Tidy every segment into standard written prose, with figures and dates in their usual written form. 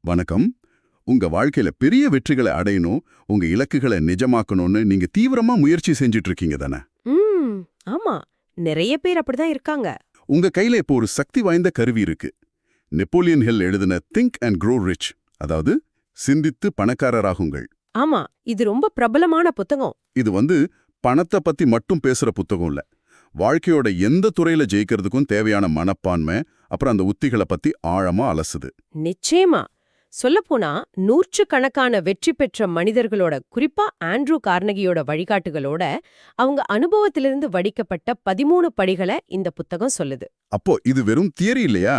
வணக்கம். உங்க வாழ்க்கையில பெரிய வெற்றிகளை அடையணும், உங்க இலக்குகளை நிஜமாக்கணும்னு நீங்க தீவிரமா முயற்சி செஞ்சுட்டு இருக்கீங்க தானே? ம் ஆமா, நிறைய பேர் அப்படிதான் இருக்காங்க. உங்க கையில இப்போ ஒரு சக்தி வாய்ந்த கருவி இருக்கு. நெப்போலியன் ஹில் எழுதின திங்க் அண்ட் க்ரோ ரிச், அதாவது சிந்தித்து பணக்காரராகுங்கள். ஆமா, இது ரொம்ப பிரபலமான புத்தகம். இது பணத்தை பத்தி மட்டும் பேசுற புத்தகம் இல்ல. வாழ்க்கையோட எந்த துறையில ஜெயிக்கிறதுக்கும் தேவையான மனப்பான்மை, அப்புறம் அந்த உத்திகளை பத்தி ஆழமா அலசுது. நிச்சயமா. சொல்லப்போனா நூற்றுக்கணக்கான வெற்றி பெற்ற மனிதர்களோட, குறிப்பா ஆண்ட்ரூ கார்னகியோட வழிகாட்டுகளோட, அவங்க அனுபவத்திலிருந்து வடிக்கப்பட்ட 13 படிகளை இந்த புத்தகம் சொல்லுது. அப்போ இது வெறும் தியரி இல்லையா?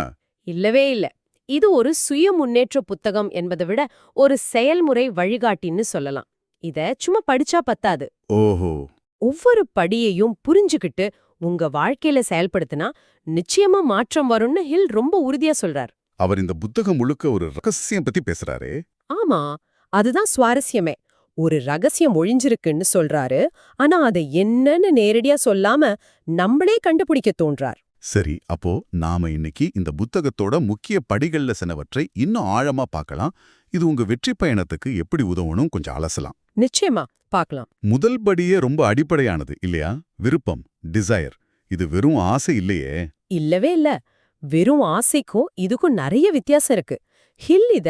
இல்லவே இல்ல. இது ஒரு சுய முன்னேற்ற புத்தகம் என்பதை விட ஒரு செயல்முறை வழிகாட்டின்னு சொல்லலாம். இத சும்மா படிச்சா பத்தாது. ஓஹோ. ஒவ்வொரு படியையும் புரிஞ்சுக்கிட்டு உங்க வாழ்க்கையில செயல்படுத்தினா நிச்சயமா மாற்றம் வரும்னு ஹில் ரொம்ப உறுதியா சொல்றார். அவர் இந்த புத்தகம் முழுக்க ஒரு ரகசியம் பத்தி பேசுறாரே. ஆமா, அதுதான் சுவாரஸ்யமே. ஒரு ரகசியம் ஒழிஞ்சிருக்குன்னு சொல்றாரு, ஆனா அதை என்னன்னு நேரடியா சொல்லாம நம்மளே கண்டுபிடிக்க தோன்றார். சரி, அப்போ நாம இன்னைக்கு இந்த புத்தகத்தோட முக்கிய படிகள்ல சிலவற்றை இன்னும் ஆழமா பார்க்கலாம். இது உங்க வெற்றி பயணத்துக்கு எப்படி உதவணும் கொஞ்சம் அலசலாம். நிச்சயமா பார்க்கலாம். முதல் படியே ரொம்ப அடிப்படையானது இல்லையா? விருப்பம், டிசைர். இது வெறும் ஆசை இல்லையே. இல்லவே இல்ல. வெறும் ஆசைக்கும் இதுக்கும் நிறைய வித்தியாசம் இருக்கு. ஹில் இத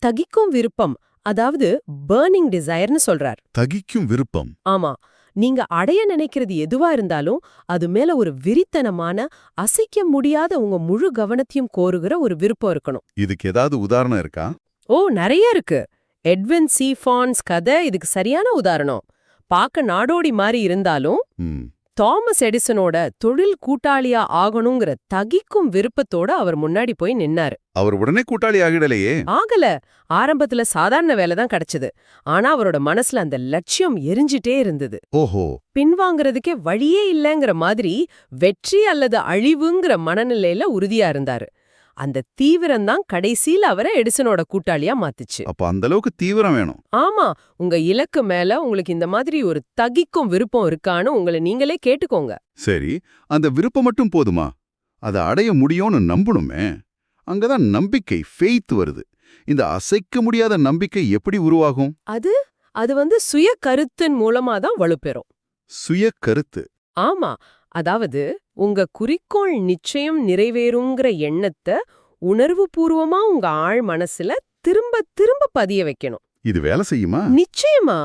தகிக்கும் விருப்பம், அதாவது பர்னிங் டிசைர்னு சொல்றார். தகிக்கும் விருப்பம். ஆமா, நீங்க அடைய நினைக்கிறது எதுவா இருந்தாலும் அது மேல ஒரு விரித்தனமான, அசைக்க முடியாத உங்க முழு கவனத்தையும் கோருகிற ஒரு விருப்பம் இருக்கணும். இதுக்கு ஏதாவது உதாரணம் இருக்கா? ஓ, நிறைய இருக்கு. எட்வின் சி ஃபான்ஸ் கதை இதுக்கு சரியான உதாரணம். பார்க்க நாடோடி மாதிரி இருந்தாலும் தாமஸ் எடிசனோட தொழில் கூட்டாளியா ஆகணுங்கிற தகிக்கும் விருப்பத்தோட அவர் முன்னாடி போய் நின்னாரு. அவர் உடனே கூட்டாளி ஆகிடலையே. ஆகல. ஆரம்பத்துல சாதாரண வேலை தான் கிடைச்சது. ஆனா அவரோட மனசுல அந்த லட்சியம் எரிஞ்சிட்டே இருந்தது. ஓஹோ. பின்வாங்கறதுக்கே வழியே இல்லைங்கிற மாதிரி வெற்றி அல்லது அழிவுங்கிற மனநிலையில உறுதியா இருந்தாரு. அந்த தீவிரம்தான் கடைசியில அவரை எடிசனோட கூட்டாளியா மாத்துச்சு. அப்ப அந்த அளவுக்கு தீவிரம் வேணும். ஆமா, உங்க இலக்கு மேல உங்களுக்கு இந்த மாதிரி ஒரு தகிக்கும் விருப்பம் இருக்கான்னு உங்களை நீங்களே கேட்டுக்கோங்க. சரி, அந்த விருப்பம் மட்டும் போதுமா? அதை அடைய முடியும்னு நம்பணுமே. அங்கதான் நம்பிக்கை, ஃபெய்த் வருது. இந்த அசைக்க முடியாத நம்பிக்கை எப்படி உருவாகும்? அது சுய கருத்தின் மூலமா தான் வலுப்பெறும். சுய கருத்து. ஆமா, அதாவது உங்க குறிக்கோள் நிச்சயம் நிறைவேறுங்கிற எண்ணத்தை உணர்வுபூர்வமா உங்க ஆழ் மனசுல திரும்ப திரும்ப பதிய வைக்கணும். இது வேலை செய்யுமா? நிச்சயமா.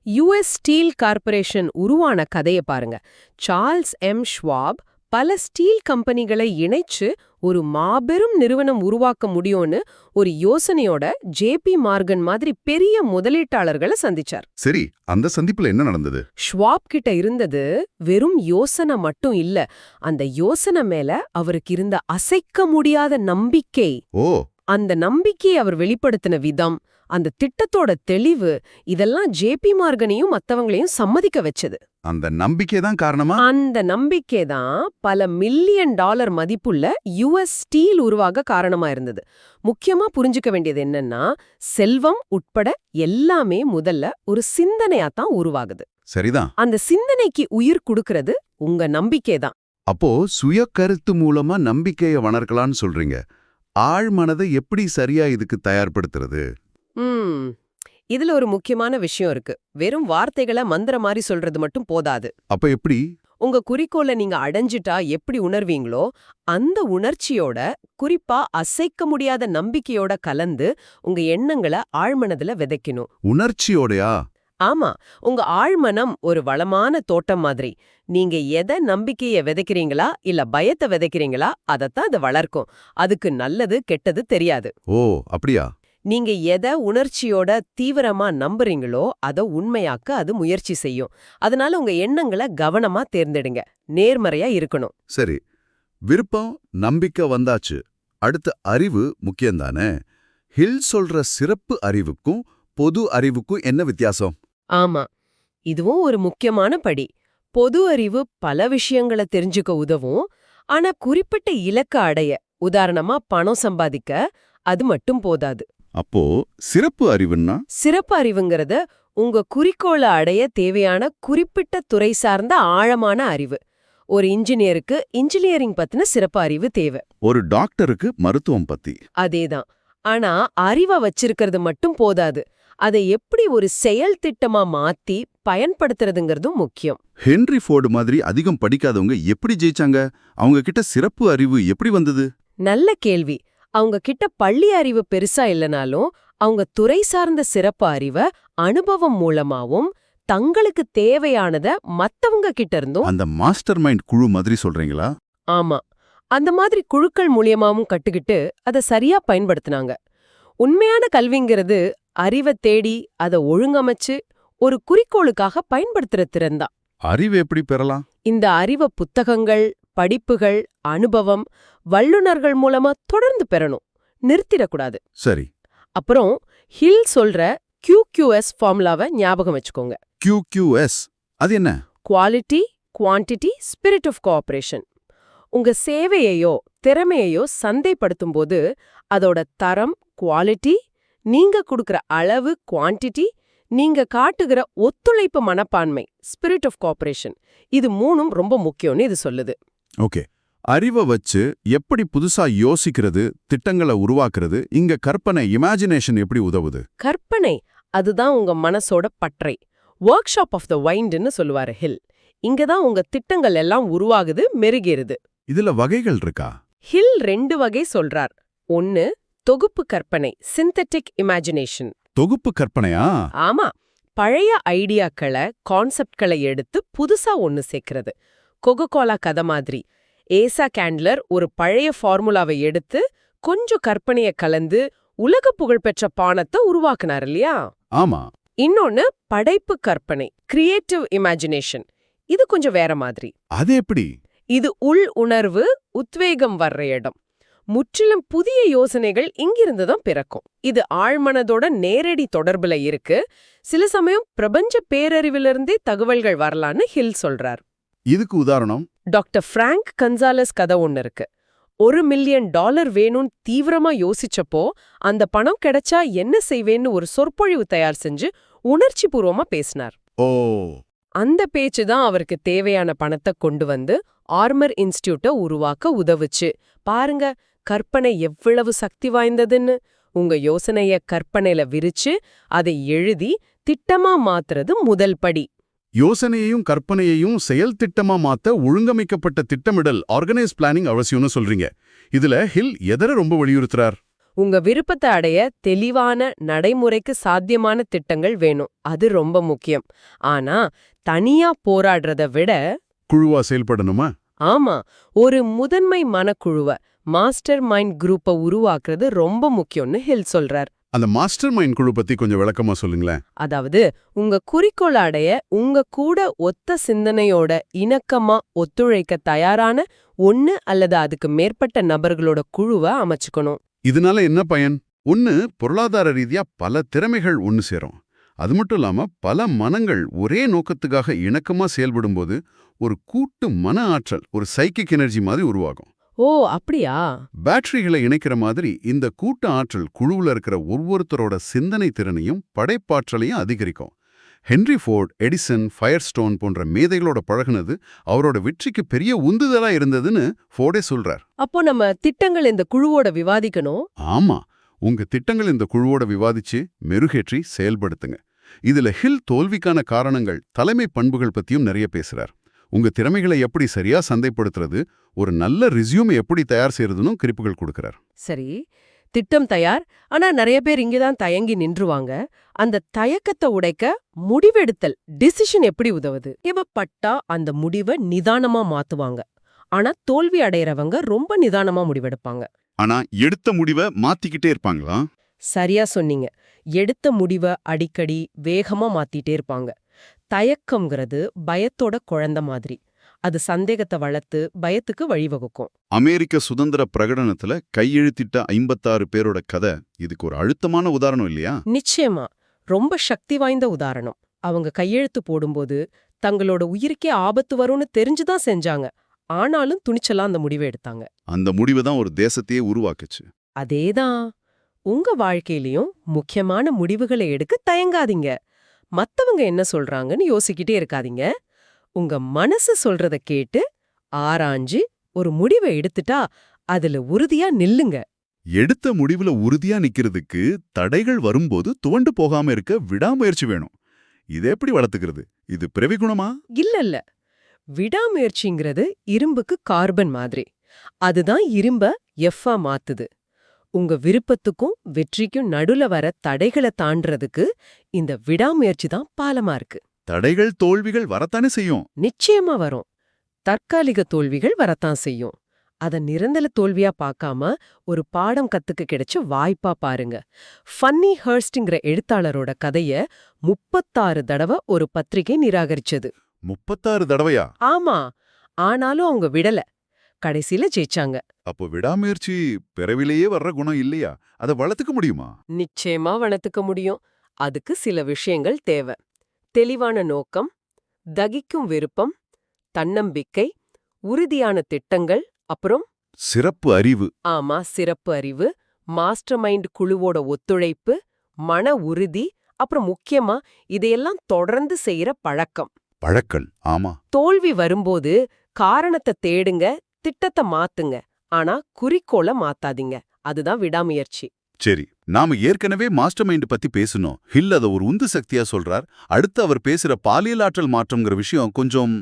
யுஎஸ் ஸ்டீல் கார்ப்பரேஷன் உருவான கதையை பாருங்க. சார்ல்ஸ் எம் ஷ்வாப் பல ஸ்டீல் கம்பெனிகளை இணைச்சு ஒரு மாபெரும் நிறுவனம் உருவாக்க முடியும்னு ஒரு யோசனையோட ஜேபி மார்கன் மாதிரி பெரிய முதலீட்டாளர்களை சந்திச்சார். சரி, அந்த சந்திப்புல என்ன நடந்தது? ஷ்வாப் கிட்ட இருந்தது வெறும் யோசனை மட்டும் இல்ல, அந்த யோசனை மேல அவருக்கு இருந்த அசைக்க முடியாத நம்பிக்கை. ஓ. அந்த நம்பிக்கையை அவர் வெளிப்படுத்தின விதம், அந்த திட்டத்தோட தெளிவு, இதெல்லாம் ஜேபி மார்கனையும் மத்தவங்களையும் சம்மதிக்க வச்சது. அந்த நம்பிக்கை தான் காரணமா? அந்த நம்பிக்கை தான் பல மில்லியன் டாலர் மதிப்புள்ள யுஎஸ் ஸ்டீல் உருவாக காரணமா இருந்தது. முக்கியமா புரிஞ்சுக்க வேண்டியது என்னன்னா, செல்வம் உட்பட எல்லாமே முதல்ல ஒரு சிந்தனையா தான் உருவாகுது. சரிதான். அந்த சிந்தனைக்கு உயிர் கொடுக்கறது உங்க நம்பிக்கை தான். அப்போ சுய கருத்து மூலமா நம்பிக்கையை வளர்க்கலான்னு சொல்றீங்க. ஆழ் மனதை எப்படி சரியா இதுக்கு தயார்படுத்துறது? இதுல ஒரு முக்கியமான விஷயம் இருக்கு. வெறும் வார்த்தைகளை மந்திர மாதிரி சொல்றது மட்டும் போதாது. அப்ப எப்படி? உங்க குறிக்கோளை நீங்க அடைஞ்சிட்டா எப்படி உணர்வீங்களோ அந்த உணர்ச்சியோட, குறிப்பா அசைக்க முடியாத நம்பிக்கையோட கலந்து உங்க எண்ணங்களை ஆழ்மனதுல விதைக்கணும். உணர்ச்சியோடயா? ஆமா, உங்க ஆழ்மனம் ஒரு வளமான தோட்டம் மாதிரி. நீங்க எதை நம்பிக்கைய விதைக்கிறீங்களா இல்ல பயத்தை விதைக்கிறீங்களா அதத்தான் அது வளர்க்கும். அதுக்கு நல்லது கெட்டது தெரியாது. ஓ, அப்படியா? நீங்க எதை உணர்ச்சியோட தீவிரமா நம்புறீங்களோ அதை உண்மையாக்க அது முயற்சி செய்யும். அதனால உங்க எண்ணங்களை கவனமா தேர்ந்தெடுங்க. நேர்மறையா இருக்கணும். சரி, விருப்பம், நம்பிக்கை வந்தாச்சு. அடுத்த அறிவு முக்கியம்தானே? ஹில் சொல்ற சிறப்பு அறிவுக்கும் பொது அறிவுக்கும் என்ன வித்தியாசம்? ஆமா, இதுவும் ஒரு முக்கியமான படி. பொது அறிவு பல விஷயங்களை தெரிஞ்சுக்க உதவும். ஆனா குறிப்பிட்ட இலக்க அடைய, உதாரணமா பணம் சம்பாதிக்க, அது மட்டும் போதாது. அப்போ சிறப்பு அறிவுன்னா? சிறப்பு அறிவுங்கிறது உங்க குறிக்கோளை அடைய தேவையான குறிப்பிட்ட துறை சார்ந்த ஆழமான அறிவு. ஒரு இன்ஜினியருக்கு இன்ஜினியரிங் பத்தின சிறப்பு அறிவு தேவை. ஒரு டாக்டருக்கு மருத்துவம் பத்தி. அதேதான். ஆனா அறிவை வச்சிருக்கிறது மட்டும் போதாது. அதை எப்படி ஒரு செயல் திட்டமா மாத்தி பயன்படுத்துறதுங்கிறதும் முக்கியம். ஹென்ரி ஃபோர்டு மாதிரி அதிகம் படிக்காதவங்க எப்படி ஜெயிச்சாங்க? அவங்க கிட்ட சிறப்பு அறிவு எப்படி வந்தது? நல்ல கேள்வி. அவங்க கிட்ட பள்ளி அறிவு பெருசா இல்லனாலும் அவங்க துறை சார்ந்த சிறப்பு அறிவை அனுபவம் மூலமாவும் தங்களுக்கு தேவையானத மத்தவங்க கிட்ட இருந்தும். அந்த மாஸ்டர் மைண்ட் குழு மாதிரி சொல்றீங்களா? ஆமா, அந்த மாதிரி குழுக்கள் மூலியமாவும் கட்டுக்கிட்டு அதை சரியா பயன்படுத்தினாங்க. உண்மையான கல்விங்கிறது அறிவை தேடி அதை ஒழுங்கமைச்சு ஒரு குறிக்கோளுக்காக பயன்படுத்துற திறன்தான். அறிவு எப்படி பெறலாம்? இந்த அறிவை புத்தகங்கள், படிப்புகள், அனுபவம், வல்லுநர்கள் மூலமா தொடர்ந்து பெறணும், நிறுத்திடக்கூடாது. சரி. அப்புறம் ஹில் சொல்ற QQS ஃபார்முலாவை ஞாபகம் வச்சுக்கோங்க. QQS அது என்ன? Quality, quantity, spirit of cooperation. உங்க சேவையையோ திறமையையோ சந்தைப்படுத்தும் போது அதோட தரம் குவாலிட்டி, நீங்க கொடுக்கிற அளவு குவான்டிட்டி, நீங்க காட்டுகிற ஒத்துழைப்பு மனப்பான்மை ஸ்பிரிட் ஆஃப் கோஆபரேஷன், இது மூணும் ரொம்ப முக்கியம்னு இது சொல்லுது. ஓகே. அறிவை வச்சு எப்படி புதுசா யோசிக்கிறது, திட்டங்களை உருவாக்குறது, இங்க கற்பனை இமேஜினேஷன் எப்படி உதவுது? கற்பனை, அதுதான் உங்க மனசோட பற்றை. ஒர்க் ஷாப் ஆஃப் த மைண்ட்னு சொல்லுவாரு ஹில். இங்கதான் உங்க திட்டங்கள் எல்லாம் உருவாகுது, மெருகேறுது. இதுல வகைகள் இருக்கா? ஹில் 2 வகை சொல்றார். ஒன்னு தொகுப்பு கற்பனை, சிந்தெட்டிக் இமேஜினேஷன். தொகுப்பு கற்பனையா? ஆமா, பழைய ஐடியாக்களை, கான்செப்ட்களை எடுத்து புதுசா ஒன்னு சேர்க்கிறது. கொகோகோலா கதை மாதிரி. ஏசா கேண்ட்லர் ஒரு பழைய ஃபார்முலாவை எடுத்து கொஞ்சம் கற்பனையை கலந்து உலக புகழ்பெற்ற பானத்தை உருவாக்குனார் இல்லையா? ஆமா. இன்னொன்னு படைப்பு கற்பனை, கிரியேட்டிவ் இமேஜினேஷன். இது கொஞ்சம் வேற மாதிரி. அது எப்படி? இது உள் உணர்வு, உத்வேகம் வர்ற இடம். முற்றிலும் புதிய யோசனைகள் இங்கிருந்து தான் பிறக்கும். இது ஆழ்மனதோட நேரடி தொடர்புல இருக்கு. சில சமயம் பிரபஞ்ச பேரறிவிலிருந்தே தகவல்கள் வரலான்னு ஹில் சொல்றார். இதுக்கு உதாரணம்? டாக்டர் பிராங்க் கன்சாலஸ் கதை ஒன்னு இருக்கு. $1 மில்லியன் வேணும்னு தீவிரமா யோசிச்சப்போ அந்த பணம் கிடைச்சா என்ன செய்வேன்னு ஒரு சொற்பொழிவு தயார் செஞ்சு உணர்ச்சி பூர்வமா பேசினார். ஓ. அந்த பேச்சு தான் அவருக்கு தேவையான பணத்தை கொண்டு வந்து ஆர்மர் இன்ஸ்டிடியூட்டை உருவாக்க உதவுச்சு. பாருங்க, கற்பனை எவ்வளவு சக்தி வாய்ந்ததுன்னு. உங்க யோசனைய கற்பனையில விரிச்சு அதை எழுதி திட்டமா மாத்துறது முதல் படி. யோசனையையும் கற்பனையையும் செயல் திட்டமா மாத்த ஒழுங்கமைக்கப்பட்ட திட்டமிடல், ஆர்கனைஸ் பிளானிங் அவசியம்னு சொல்றீங்க. இதுல ஹில் எதர ரொம்ப வலியுறுத்துறார்? உங்க விருப்பத்தை அடைய தெளிவான, நடைமுறைக்கு சாத்தியமான திட்டங்கள் வேணும். அது ரொம்ப முக்கியம். ஆனா தனியா போராடுறத விட குழுவா செயல்படணுமா? ஆமா, ஒரு முதன்மை மனக்குழுவ, மாஸ்டர் மைண்ட் குரூப்பை உருவாக்குறது ரொம்ப முக்கியம்னு ஹில் சொல்றார். அந்த மாஸ்டர் மைண்ட் குழு பத்தி கொஞ்சம் விளக்கமா சொல்லுங்களேன். அதாவது உங்க குறிக்கோள் அடைய உங்க கூட ஒத்த சிந்தனையோட இணக்கமா ஒத்துழைக்க தயாரான ஒன்னு அல்லது அதுக்கு மேற்பட்ட நபர்களோட குழுவை அமைச்சுக்கணும். இதனால என்ன பயன்? ஒன்னு, பொருளாதார ரீதியா பல திறமைகள் ஒன்னு சேரும். அது மட்டும் இல்லாம பல மனங்கள் ஒரே நோக்கத்துக்காக இணக்கமா செயல்படும்போது ஒரு கூட்டு மன ஆற்றல், ஒரு சைக்கிக் எனர்ஜி மாதிரி உருவாகும். ஓ, அப்படியா? பேட்டரிகளை இணைக்கிற மாதிரி இந்த கூட்ட ஆற்றல் குழுவுல இருக்கிற ஒவ்வொருத்தரோட சிந்தனை திறனையும் படைப்பாற்றலையும் அதிகரிக்கும். ஹென்ரி ஃபோர்ட், எடிசன், ஃபயர்ஸ்டோன் போன்ற மேதைகளோட பழகுனது அவரோட வெற்றிக்கு பெரிய உந்துதலா இருந்ததுன்னு ஃபோர்டே சொல்றார். அப்போ நம்ம திட்டங்கள் இந்த குழுவோட விவாதிக்கணும். ஆமா, உங்க திட்டங்கள் இந்த குழுவோட விவாதிச்சு மெருகேற்றி செயல்படுத்துங்க. இதுல ஹில் தோல்விக்கான காரணங்கள், தலைமை பண்புகள் பத்தியும் நிறைய பேசுறார். உங்க திறமைகளை எப்படி சரியா சந்தைப்படுத்துறது, ஒரு நல்ல ரிஸ்யூம் எப்படி தயார் செய்யறதுன்னு குறிப்புகள் கொடுக்கறார். சரி, திட்டம் தயார். ஆனா நிறைய பேர் இங்கதான் தயங்கி நின்றுவாங்க. அந்த தயக்கத்தை உடைக்க முடிவெடுத்தல், டிசிஷன் எப்படி உதவுது? தேவைப்பட்டா அந்த முடிவை நிதானமா மாத்துவாங்க. ஆனா தோல்வி அடையறவங்க ரொம்ப நிதானமா முடிவெடுப்பாங்க. ஆனா எடுத்த முடிவை மாத்திக்கிட்டே இருப்பாங்களா? சரியா சொன்னீங்க. எடுத்த முடிவை அடிக்கடி வேகமா மாத்திட்டே இருப்பாங்க. தயக்கம்ங்கிறது பயத்தோட குழந்தை மாதிரி. அது சந்தேகத்தை வளர்த்து பயத்துக்கு வழிவகுக்கும். அமெரிக்க சுதந்திர பிரகடனத்துல கையெழுத்திட்ட 56 பேரோட கதை இதுக்கு ஒரு அழுத்தமான உதாரணம் இல்லையா? நிச்சயமா, ரொம்ப சக்தி வாய்ந்த உதாரணம். அவங்க கையெழுத்து போடும்போது தங்களோட உயிருக்கே ஆபத்து வரும்னு தெரிஞ்சுதான் செஞ்சாங்க. ஆனாலும் துணிச்சலா அந்த முடிவை எடுத்தாங்க. அந்த முடிவு தான் ஒரு தேசத்தையே உருவாக்குச்சு. அதேதான். உங்க வாழ்க்கையிலயும் முக்கியமான முடிவுகளை எடுக்க தயங்காதீங்க. மத்தவங்க என்ன சொல்றாங்கன்னு யோசிக்கிட்டே இருக்காதீங்க. உங்க மனசு சொல்றத கேட்டு ஆராய்ஞ்சு ஒரு முடிவை எடுத்துட்டா அதுல உறுதியா நில்லுங்க. எடுத்த முடிவுல உறுதியா நிக்கிறதுக்கு தடைகள் வரும்போது துவண்டு போகாம இருக்க விடாமுயற்சி வேணும். இது எப்படி வளர்த்துக்கிறது? இது பிறவி குணமா? இல்ல. விடாமுயற்சிங்கிறது இரும்புக்கு கார்பன் மாதிரி. அதுதான் இரும்ப எஃப்பா மாத்துது. உங்க விருப்பத்துக்கும் வெற்றிக்கும் நடுல வர தடைகளை தாண்டறதுக்கு இந்த விடாமுயற்சி தான் பாலமா இருக்கு. தடைகள் தோல்விகள் வரத்தானே செய்யும். நிச்சயமா வரும். தற்காலிக தோல்விகள் வரத்தான் செய்யும். அத நிரந்தர தோல்வியா பார்க்காம ஒரு பாடம் கத்துக்க கிடைச்ச வாய்ப்பா பாருங்க. ஃபன்னி ஹர்ஸ்ட்ங்கிற எழுத்தாளரோட கதைய 36 தடவை ஒரு பத்திரிகை நிராகரிச்சது. 36 தடவையா? ஆமா, ஆனாலும் அவங்க விடல. கடைசியில ஜெயிச்சாங்க. அப்போ விடாமுயற்சி பிறவிலேயே வர்ற குணம் இல்லையா? அதை வளர்த்துக்க முடியுமா? நிச்சயமா வளர்த்துக்க முடியும். அதுக்கு சில விஷயங்கள் தேவை. தெளிவான நோக்கம், தகிக்கும் விருப்பம், தன்னம்பிக்கை, உறுதியான திட்டங்கள், அப்புறம் சிறப்பு அறிவு. ஆமா, சிறப்பு அறிவு, மாஸ்டர் மைண்ட் குழுவோட ஒத்துழைப்பு, மன உறுதி, அப்புறம் முக்கியமா இதையெல்லாம் தொடர்ந்து செய்யற பழக்கம். பழக்கல். ஆமா. தோல்வி வரும்போது காரணத்தை தேடுங்க, திட்டத்தை மாத்துங்க. ஆனா குறிக்கோளை மாத்தாதீங்க. அதுதான் விடாமுயற்சி. சரி, நாம ஏற்கனவே மாஸ்டர் மைண்ட் பத்தி பேசணும். ஹில் அத ஒரு உந்து சக்தியா சொல்றார். அடுத்து அவர் பேசுற பாலியல் ஆற்றல் மாற்றம்ங்கிற விஷயம் கொஞ்சம்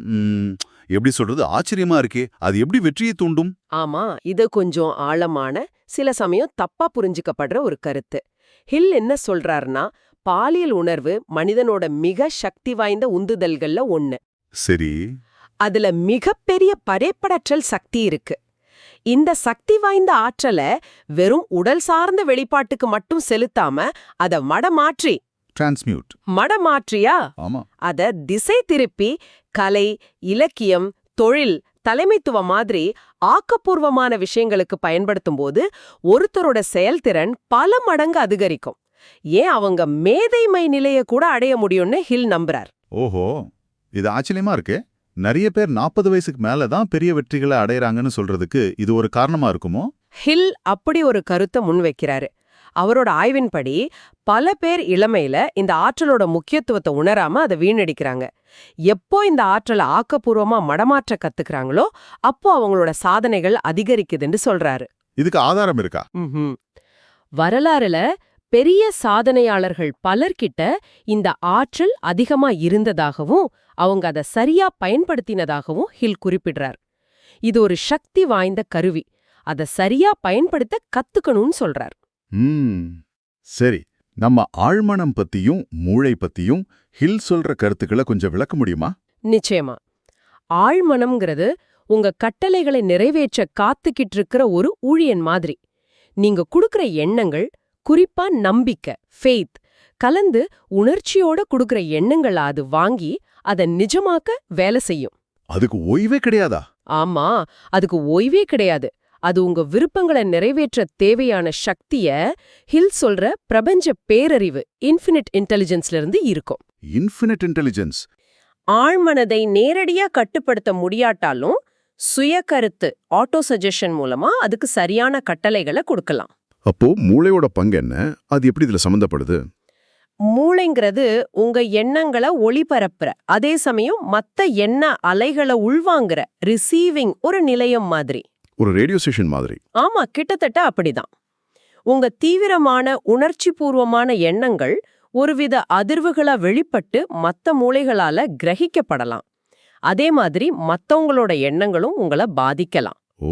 எப்படி சொல்றது, ஆச்சரியமா இருக்கே. அது எப்படி வெற்றியை தூண்டும்? ஆமா, இது கொஞ்சம் ஆழமான, சில சமயம் தப்பா புரிஞ்சுக்கப்படுற ஒரு கருத்து. ஹில் என்ன சொல்றாருன்னா, பாலியல் உணர்வு மனிதனோட மிக சக்தி வாய்ந்த உந்துதல்கள்ல ஒண்ணு. சரி. அதுல மிகப்பெரிய படைப்படற்றல் சக்தி இருக்கு. இந்த சக்தி வாய்ந்த ஆற்றலை வெறும் உடல் சார்ந்த வெளிப்பாட்டுக்கு மட்டும் செலுத்தாம அத டிரான்ஸ்மியூட். மடமாற்றியா ஆமா. அத திசை திருப்பி கலை, இலக்கியம், தொழில், தலைமைத்துவம் மாதிரி ஆக்கப்பூர்வமான விஷயங்களுக்கு பயன்படுத்தும் போது ஒருத்தரோட செயல்திறன் பல மடங்கு அதிகரிக்கும். ஏன் அவங்க மேதைமை நிலைய கூட அடைய முடியும்னு ஹில் நம்புறார். ஓஹோ, இது ஆச்சரியமா இருக்கு. நிறைய பேர் 40 வயசுக்கு மேல தான் பெரிய வெற்றிகளை அடையறாங்கன்னு சொல்றதுக்கு இது ஒரு காரணமா இருக்குமோ? ஹில் அப்படி ஒரு கருத்தை முன்வைக்கிறாரு. அவரோட ஆய்வின்படி பல பேர் இளமையில இந்த ஆற்றலோட முக்கியத்துவத்தை உணராம அதை வீணடிக்கிறாங்க. எப்போ இந்த ஆற்றலை ஆக்கப்பூர்வமா மடமாற்ற கத்துக்கிறாங்களோ அப்போ அவங்களோட சாதனைகள் அதிகரிக்குதுன்னு சொல்றாரு. இதுக்கு ஆதாரம் இருக்கா? வரலாறுல பெரிய சாதனையாளர்கள் பலர்கிட்ட இந்த ஆற்றல் அதிகமா இருந்ததாகவும் அவங்க அதை சரியா பயன்படுத்தினதாகவும் ஹில் குறிப்பிடுறார். இது ஒரு சக்தி வாய்ந்த கருவி. அதை சரியா பயன்படுத்த கத்துக்கணும்னு சொல்றார். சரி, நம்ம ஆழ்மனம் பத்தியும் மூளை பத்தியும் ஹில் சொல்ற கருத்துக்களை கொஞ்சம் விளக்க முடியுமா? நிச்சயமா. ஆழ்மனம்ங்கிறது உங்க கட்டளைகளை நிறைவேற்ற காத்துக்கிட்டு இருக்கிற ஒரு ஊழியன் மாதிரி. நீங்க குடுக்கிற எண்ணங்கள், குறிப்பா நம்பிக்கை, ஃபெய்த் கலந்து உணர்ச்சியோட குடுக்கிற எண்ணங்களை அது வாங்கி அதை நிஜமாக்க வேலை செய்யும். அதுக்கு ஓய்வே கிடையாதா? ஆமா, அதுக்கு ஓய்வே கிடையாது. அது உங்க விருப்பங்களை நிறைவேற்ற தேவையான சக்திய ஹில் சொல்ற பிரபஞ்ச பேரறிவு, இன்ஃபினிட் இன்டெலிஜென்ஸ்ல இருந்து இருக்கும். Infinite intelligence. ஆழ்மனதை நேரடியா கட்டுப்படுத்த முடியாட்டாலும் சுய கருத்து, ஆட்டோ சஜஷன் மூலமா அதுக்கு சரியான கட்டளைகளை கொடுக்கலாம். அப்போ மூளையோட பங்கு என்ன? அது எப்படி இதுல சம்பந்தப்படுது? மூளைங்கிறது உங்க எண்ணங்களை ஒளிபரப்புற, அதே சமயம் மத்த எண்ண அலைகளை உள்வாங்குற ரிசீவிங் ஒரு நிலையம் மாதிரி. ஒரு ரேடியோ ஸ்டேஷன் மாதிரி. ஆமா, கிட்டத்தட்ட அப்படிதான். உங்க தீவிரமான உணர்ச்சி பூர்வமான எண்ணங்கள் ஒருவித அதிர்வுகளா வெளிப்பட்டு மத்த மூளைகளால கிரகிக்கப்படலாம். அதே மாதிரி மத்தவங்களோட எண்ணங்களும் உங்களை பாதிக்கலாம். ஓ.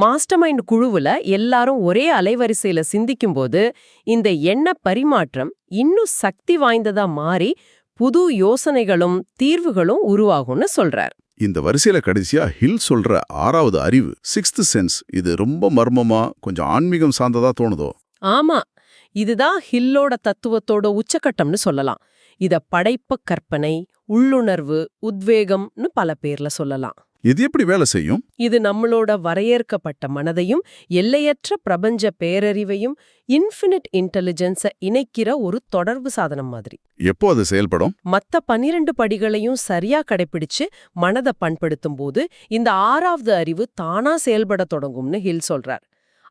மாஸ்டர் மைண்ட் குழுவுல எல்லாரும் ஒரே அலைவரிசையில சிந்திக்கும்போது இந்த எண்ண பரிமாற்றம் இன்னும் சக்தி வாய்ந்ததா மாறி புது யோசனைகளும் தீர்வுகளும் உருவாகும்னு சொல்றார். இந்த வரிசையில கடைசியா ஹில் சொல்ற 6வது அறிவு, 6th சென்ஸ், இது ரொம்ப மர்மமா கொஞ்சம் ஆன்மீகம் சார்ந்ததா தோணுதோ? ஆமா, இதுதான் ஹில்லோட தத்துவத்தோட உச்சக்கட்டம்னு சொல்லலாம். இத படைப்பு கற்பனை, உள்ளுணர்வு, உத்வேகம்னு பல பேர்ல சொல்லலாம். இது எப்படி வேலை செய்யும்? இது நம்மளோட வரையறுக்கப்பட்ட மனதையும் எல்லையற்ற பிரபஞ்ச பேரறிவையும் இன்ஃபினிட் இன்டெலிஜென்ஸை இணைக்கிற ஒரு தொடர்பு சாதனம் மாதிரி. எப்போ அது செயல்படும்? மத்த 12 படிகளையும் சரியா கடைபிடிச்சு மனதை பண்படுத்தும் போது இந்த 6வது அறிவு தானா செயல்பட தொடங்கும்னு ஹில் சொல்றார்.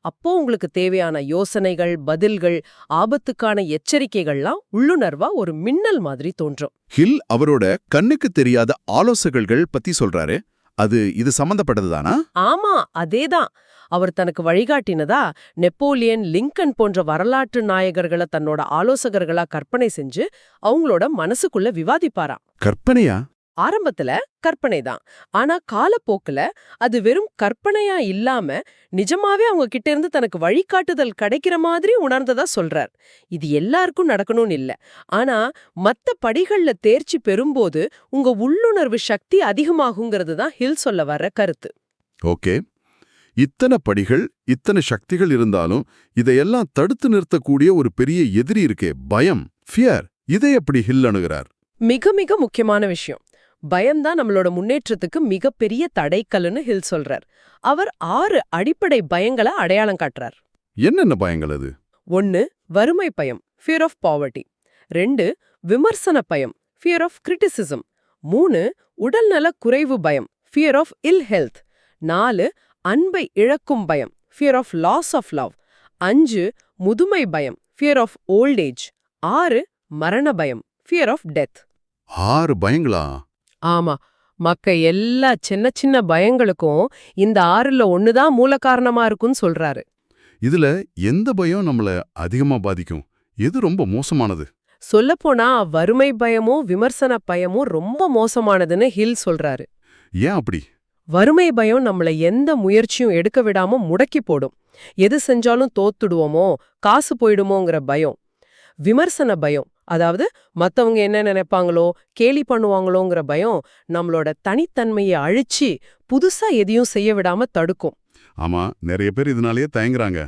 அப்போ உங்களுக்கு தேவையான யோசனைகள், பதில்கள், ஆபத்துக்கான எச்சரிக்கைகள்லாம் உள்ளுணர்வா ஒரு மின்னல் மாதிரி தோன்றும். ஹில் அவரோட கண்ணுக்கு தெரியாத ஆலோசகர்கள் பத்தி சொல்றாரு. அது இது சம்பந்தப்பட்டதுதானா? ஆமா, அதேதான். அவர் தனக்கு வழிகாட்டினதா நெப்போலியன், லிங்கன் போன்ற வரலாற்று நாயகர்களை தன்னோட ஆலோசகர்களா கற்பனை செஞ்சு அவங்களோட மனசுக்குள்ள விவாதிப்பாராம். கற்பனையா? ஆரம்பத்துல கற்பனைதான். ஆனா காலப்போக்குல அது வெறும் கற்பனையா இல்லாம நிஜமாவே அவங்க கிட்ட இருந்து தனக்கு வழிகாட்டுதல் கிடைக்கிற மாதிரி உணர்ந்ததா சொல்றார். இது எல்லாருக்கும் நடக்கணும்னு இல்ல. ஆனா மத்த படிகள்ல தேர்ச்சி பெறும்போது உங்க உள்ளுணர்வு சக்தி அதிகமாகுங்கிறது தான் ஹில் சொல்ல வர்ற கருத்து. ஓகே. இத்தனை படிகள், இத்தனை சக்திகள் இருந்தாலும் இதையெல்லாம் தடுத்து நிறுத்தக்கூடிய ஒரு பெரிய எதிரி இருக்கே, பயம், ஃபியர். இதை எப்படி ஹில் அணுகிறார்? மிக மிக முக்கியமான விஷயம். பயம்தான் நம்மளோட முன்னேற்றத்துக்கு மிகப்பெரிய தடைக்கல்லுன்னு ஹில் சொல்றார். அவர் 6 அடிப்படை பயங்களை அடையாளம் காட்டுறார். என்னென்ன பயங்கள் அது? 1. வறுமை பயம், ஃபியர் ஆஃப் பாவர்ட்டி. 2. விமர்சன பயம், ஃபியர் ஆஃப் கிரிட்டிசிசம். 3. உடல்நல குறைவு பயம், ஃபியர் ஆஃப் இல் ஹெல்த். 4. அன்பை இழக்கும் பயம், fear of loss of love. 5. முதுமை பயம், ஃபியர் ஆஃப் ஓல்ட் ஏஜ். 6. மரண பயம், ஃபியர் ஆஃப் டெத். 6 பயங்களா? ஆமா, மக்க எல்லா சின்ன சின்ன பயங்களுக்கும் இந்த 6ல 1 தான் மூல காரணமா இருக்குன்னு சொல்றாரு. இதுல எந்த பயம் நம்மள அதிகமா பாதிக்கும்? எது ரொம்ப மோசமானது? சொல்லப்போனா வறுமை பயமும் விமர்சன பயமும் ரொம்ப மோசமானதுன்னு ஹில் சொல்றாரு. ஏன் அப்படி? வறுமை பயம் நம்மள எந்த முயற்சியும் எடுக்க விடாம முடக்கி போடும். எது செஞ்சாலும் தோத்துடுவோமோ, காசு போயிடுமோங்கிற பயம். விமர்சன பயம், அதாவது மத்தவங்க என்ன நினைப்பாங்களோ, கேலி பண்ணுவாங்களோங்கிற பயம் நம்மளோட தனித்தன்மையை அழிச்சு புதுசா எதையும் செய்ய விடாம தடுக்கும். ஆமா, நிறைய பேர் இதனாலேயே தயங்குறாங்க.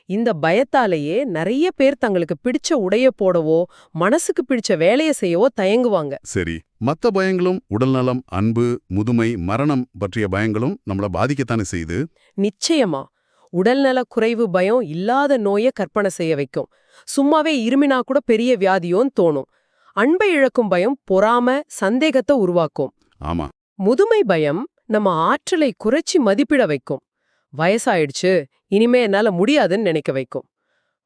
இந்த பயத்தாலேயே நிறைய பேர் தங்களுக்கு பிடிச்ச உடைய போடவோ, மனசுக்கு பிடிச்ச வேலையை செய்யவோ தயங்குவாங்க. சரி, மத்த பயங்களும் உடல்நலம், அன்பு, முதுமை, மரணம் பற்றிய பயங்களும் நம்மள பாதிக்கத்தானே செய்யுது? நிச்சயமா. உடல்நல குறைவு பயம் இல்லாத நோயை கற்பனை செய்ய வைக்கும். சும்மாவே இருமினா கூட பெரிய வியாதியோன்னு தோணும். அன்பை இழக்கும் பயம் பொறாம, சந்தேகத்தை உருவாக்கும். ஆமா. முதுமை பயம் நம்ம ஆற்றலை குறைச்சி மதிப்பிட வைக்கும். வயசாயிடுச்சு, இனிமே என்னால முடியாதுன்னு நினைக்க வைக்கும்.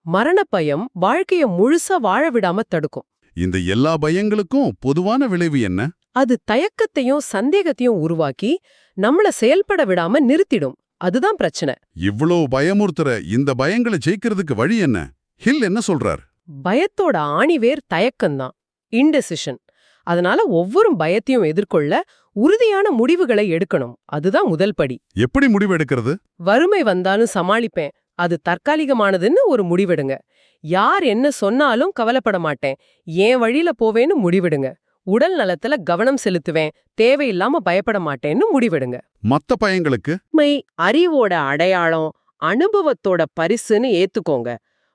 மரண பயம் வாழ்க்கைய முழுசா வாழ விடாம தடுக்கும். இந்த எல்லா பயங்களுக்கும் பொதுவான விளைவு என்ன? அது தயக்கத்தையும் சந்தேகத்தையும் உருவாக்கி நம்மள செயல்பட விடாம நிறுத்திடும். அதுதான் பிரச்சனை. இவ்ளோ பயமுறுத்துற இந்த பயங்களை ஜெயிக்கிறதுக்கு வழி என்ன? ஹில் என்ன சொல்றார்? பயத்தோட ஆணிவேர் தயக்கம்தான், இன்டெசிஷன். அதனால ஒவ்வொரு பயத்தையும் எதிர்கொள்ள உறுதியான முடிவுகளை எடுக்கணும். அதுதான் முதல் படி. எப்படி முடிவு எடுக்கிறது? வறுமை வந்தாலும் சமாளிப்பேன், அது தற்காலிகமானதுன்னு ஒரு முடிவெடுங்க. யார் என்ன சொன்னாலும் கவலைப்பட மாட்டேன், ஏன் வழியில போவேன்னு முடிவெடுங்க. உடல் நலத்துல கவனம் செலுத்துவேன், தேவையில்லாம பயப்பட மாட்டேன்னு முடிவெடுங்க. மத்த பயங்களுக்கு? உண்மை அறிவோட அடையாளம், அனுபவத்தோட பரிசுன்னு ஏத்துக்கோங்க.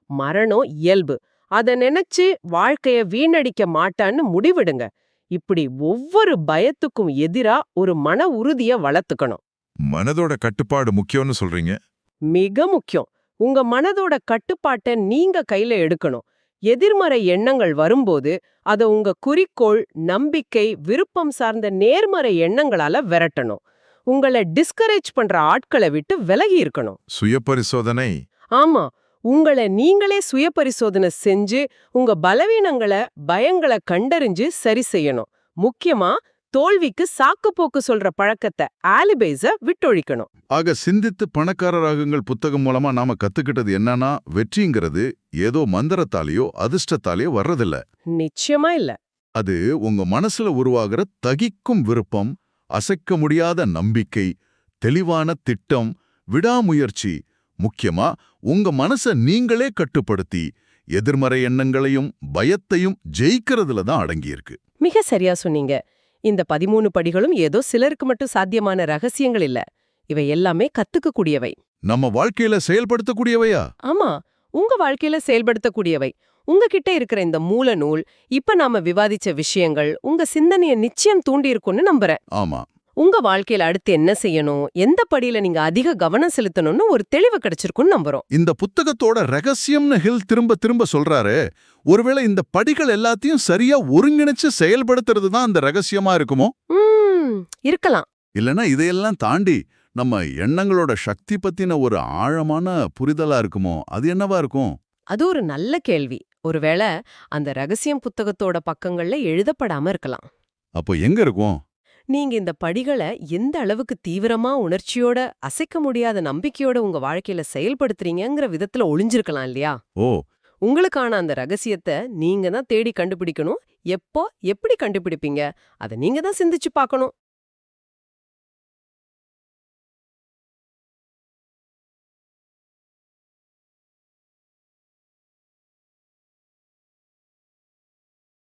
மரணம் இயல்பு, அத நினைச்சு வாழ்க்கைய வீணடிக்க மாட்டான்னு முடிவெடுங்க. இப்படி ஒவ்வொரு பயத்துக்கும் எதிரா ஒரு மன உறுதிய வளர்த்துக்கணும். மனதோட கட்டுப்பாடு முக்கியம்னு சொல்றீங்க? மிக முக்கியம். உங்க மனதோட கட்டுப்பாட்டை நீங்க கையில எடுக்கணும். எதிர்மறை எண்ணங்கள் வரும்போது அத உங்க குறிக்கோள், நம்பிக்கை, விருப்பம் சார்ந்த நேர்மறை எண்ணங்களால விரட்டணும். உங்களை டிஸ்கரேஜ் பண்ற ஆட்களை விட்டு விலகி இருக்கணும். சுய பரிசோதனை. ஆமா, உங்களை நீங்களே சுய பரிசோதனை செஞ்சு உங்க பலவீனங்களை, பயங்களை கண்டறிஞ்சு சரி செய்யணும். முக்கியமா தோல்விக்கு சாக்குப்போக்கு சொல்ற பழக்கத்தை, ஆலிபைஸ விட்டொழிக்கணும். ஆக சிந்தித்து பணக்காரராகுங்கள் புத்தகம் மூலமா நாம கத்துக்கிட்டது என்னன்னா, வெற்றிங்கிறது ஏதோ மந்திரத்தாலேயோ அதிர்ஷ்டத்தாலேயோ வர்றதில்ல. நிச்சயமா இல்ல. அது உங்க மனசுல உருவாகிற தகிக்கும் விருப்பம், அசைக்க முடியாத நம்பிக்கை, தெளிவான திட்டம், விடாமுயற்சி. முக்கியமா உங்க மனச நீங்களே கட்டுப்படுத்தி எதிர்மறை எண்ணங்களையும் பயத்தையும் ஜெயிக்கிறதுல தான் அடங்கியிருக்கு. மிக சரியா சொன்னீங்க. இந்த 13 படிகளும் ஏதோ சிலருக்கு மட்டும் சாத்தியமான ரகசியங்கள் இல்ல. இவை எல்லாமே கத்துக்கக்கூடியவை. நம்ம வாழ்க்கையில செயல்படுத்தக்கூடியவையா? ஆமா, உங்க வாழ்க்கையில செயல்படுத்தக்கூடியவை. உங்ககிட்ட இருக்கிற இந்த மூல நூல், இப்ப நாம விவாதிச்ச விஷயங்கள் உங்க சிந்தனையை நிச்சயம் தூண்டியிருக்கும்னு நம்புறேன். ஆமா. உங்க வாழ்க்கையில அடுத்து என்ன செய்யணும், எந்த படியில நீங்க அதிக கவனம் செலுத்தணும்னு ஒரு தெளிவு கிடைச்சிருக்கும்னு நம்புறோம். இந்த புத்தகத்தோட ரகசியம்னு ஹில் திரும்ப திரும்ப சொல்றாரு. ஒருவேளை இந்த படிகள் எல்லாத்தையும் சரியா ஒருங்கிணைச்சு செயல்படுத்துறது தான் அந்த ரகசியமா இருக்குமோ? இருக்கலாம். இல்லனா இதையெல்லாம் தாண்டி நம்ம எண்ணங்களோட சக்தி பத்தின ஒரு ஆழமான புரிதலா இருக்குமோ? அது என்னவா இருக்கும்? அது ஒரு நல்ல கேள்வி. ஒருவேளை அந்த ரகசியம் புத்தகத்தோட பக்கங்கள்ல எழுதப்படாம இருக்கலாம். அப்போ எங்க இருக்கும்? நீங்க இந்த படிகளை எந்த அளவுக்கு தீவிரமா உணர்ச்சியோட அசைக்க முடியாத நம்பிக்கையோட உங்க வாழ்க்கையில செயல்படுத்துறீங்கங்கிற விதத்துல ஒளிஞ்சிருக்கலாம் இல்லையா? ஓ, உங்களுக்கான அந்த ரகசியத்தை நீங்க தான் தேடி கண்டுபிடிக்கணும். எப்போ எப்படி கண்டுபிடிப்பீங்க? அத நீங்க தான் சிந்திச்சு பார்க்கணும்.